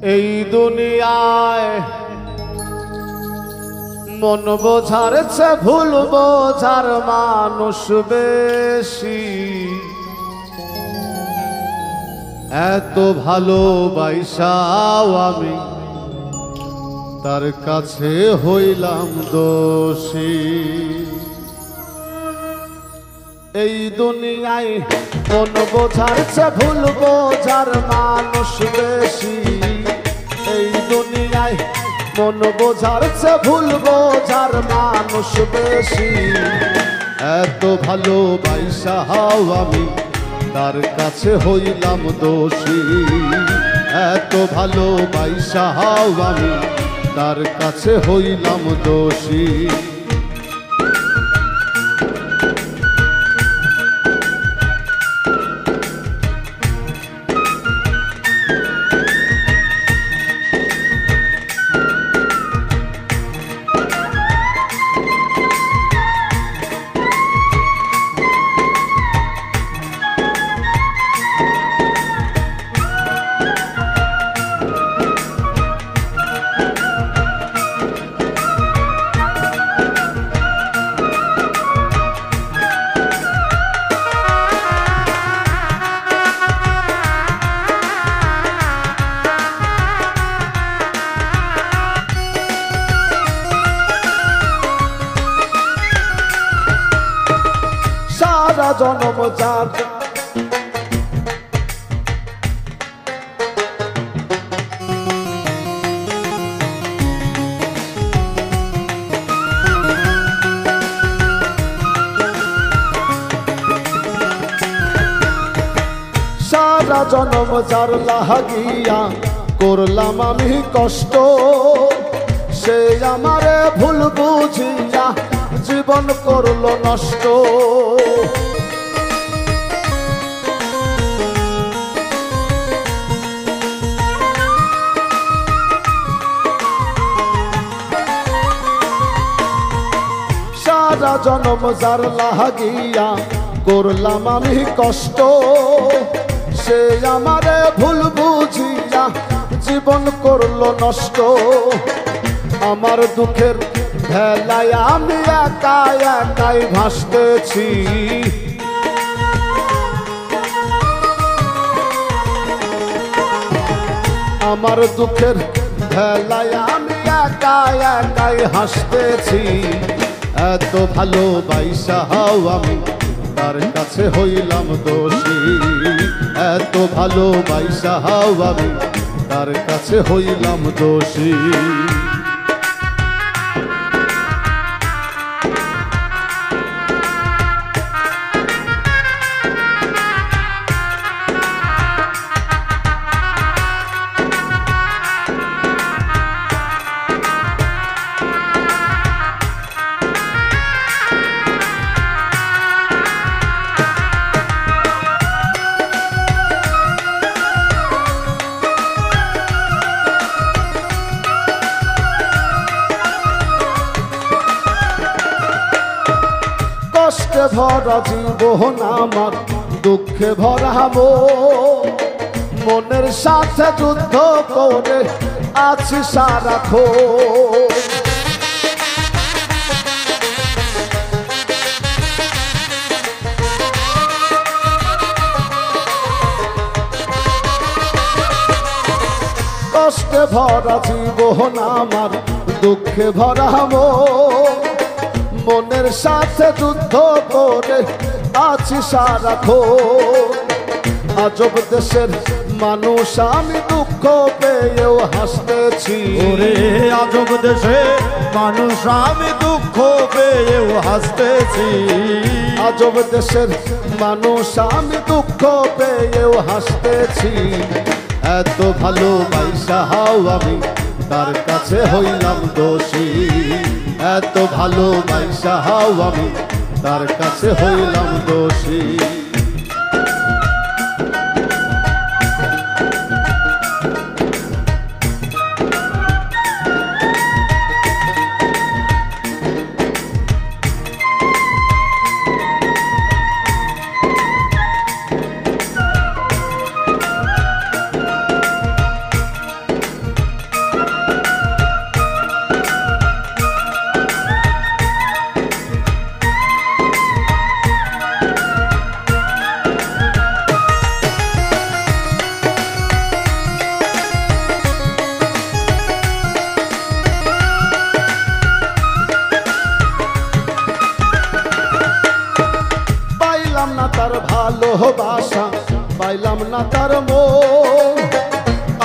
এই দুনিয়ায় মন বোঝার চেয়ে ভুল বোঝার মানুষ বেশি। এত ভালোবাসাও আমি তার কাছে হইলাম দোষী। এই দুনিয়ায় মন বোঝার চেয়ে ভুল বোঝার মানুষ বেশি। এই দুনিয়ায় মন বোঝার চেয়ে ভুল বোঝার মানুষ বেশি। এত ভালোবাসাও আমি তার কাছে হইলাম দোষী। এত ভালোবাসাও আমি তার কাছে হইলাম দোষী। সারা জনম যার সারা জনম যার লাগিয়া করলাম আমি কষ্ট। সে আমারে ভুল বুঝিয়া জীবন করলো নষ্ট। সারা জনম যার লাগিয়া করলাম আমি কষ্ট। সে আমারে ভুল বুঝিয়া জীবন করলো নষ্ট। আমার দুঃখের ভেলায় আমি একা একাই ভাসতেছি। আমার দুঃখের ভেলায় আমি একা একাই হাসতেছি। এত ভালোবাসাও আমি তার কাছে হইলাম দোষী। এত ভালোবাসাও আমি তার কাছে হইলাম দোষী। কষ্টে ভরা জীবন আমার দুঃখে ভরাবো। মনের সাথে যুদ্ধ করে আছি সারাক্ষণ। কষ্টে ভরা জীবন আমার দুঃখে ভরাবো। মনের সাথে যুদ্ধ করে আছি সারাক্ষণ। আজব দেশের মানুষ আমি দুঃখ পেয়েও হাসতেছি। ওরে আজব দেশে মানুষ আমি দুঃখ পেয়েও হাসতেছি। আজব দেশের মানুষ আমি দুঃখ পেয়েও হাসতেছি। এত ভালোবাসাও আমি তার কাছে হইলাম দোষী। এত ভালোবাসাও আমি তার কাছে হইলাম দোষী। না তার মন,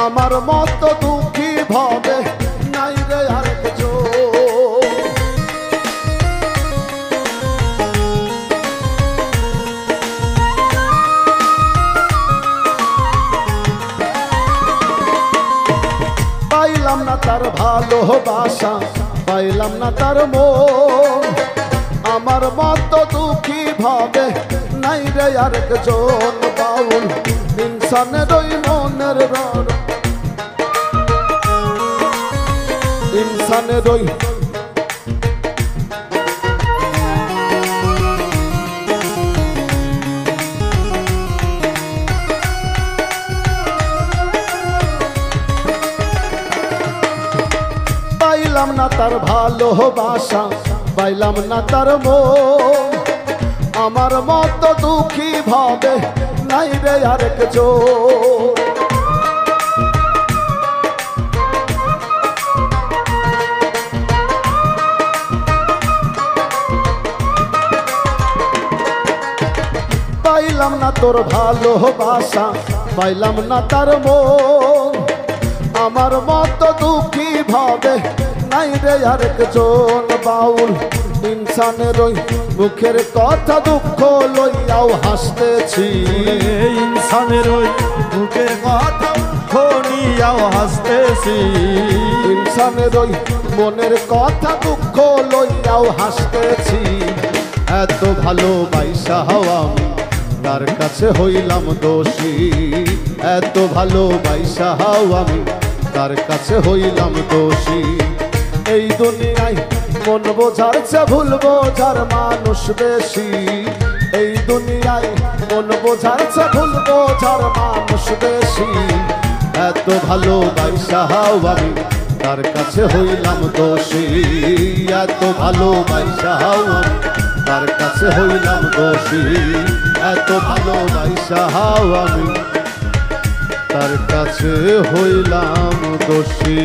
আমার মতো দুঃখী ভাবে নাই রে আরেকজন। পাইলাম না তার ভালোবাসা, পাইলাম না তার মন, আমার মতো দুঃখী ভাবে নাই রে আরেকজন। বাউল ইনসানের ওই মনের রণ, ইনসানের ওই পাইলাম না তার ভালোবাসা, পাইলাম না তার মন, আমার মতো দুঃখী ভাবে নাই রে আরেকজন। পাইলাম না তোর ভালোবাসা, পাইলাম না তার মন, আমার মতো দুঃখী ভাবে নাই রে আরেকজন। বাউল ইনসানের ওই মুখের কথা দুঃখ লইয়াও হাসতেছি, ইনসানের ওই বুকের কথা নিয়াও হাসতেছি, ইনসানের ওই মনের কথা দুঃখ লইয়াও হাসতেছি। এত ভালোবাসা হওয়া তার কাছে হইলাম দোষী, এত ভালোবাসা হওয়া আমি তার কাছে হইলাম দোষী। এই দুনিয়ায় মন বোঝার চেয়ে ভুল বোঝার মানুষ বেশি, এই দুনিয়ায় মন বোঝার চেয়ে ভুল বোঝার মানুষ বেশি। এত ভালোবাসা হওয়া আমি তার কাছে হইলাম দোষী, এত ভালোবাসা হওয়া আমি তার কাছে হইলাম দোষী, এত ভালোবাসা হওয়া আমি তার কাছে হইলাম দোষী।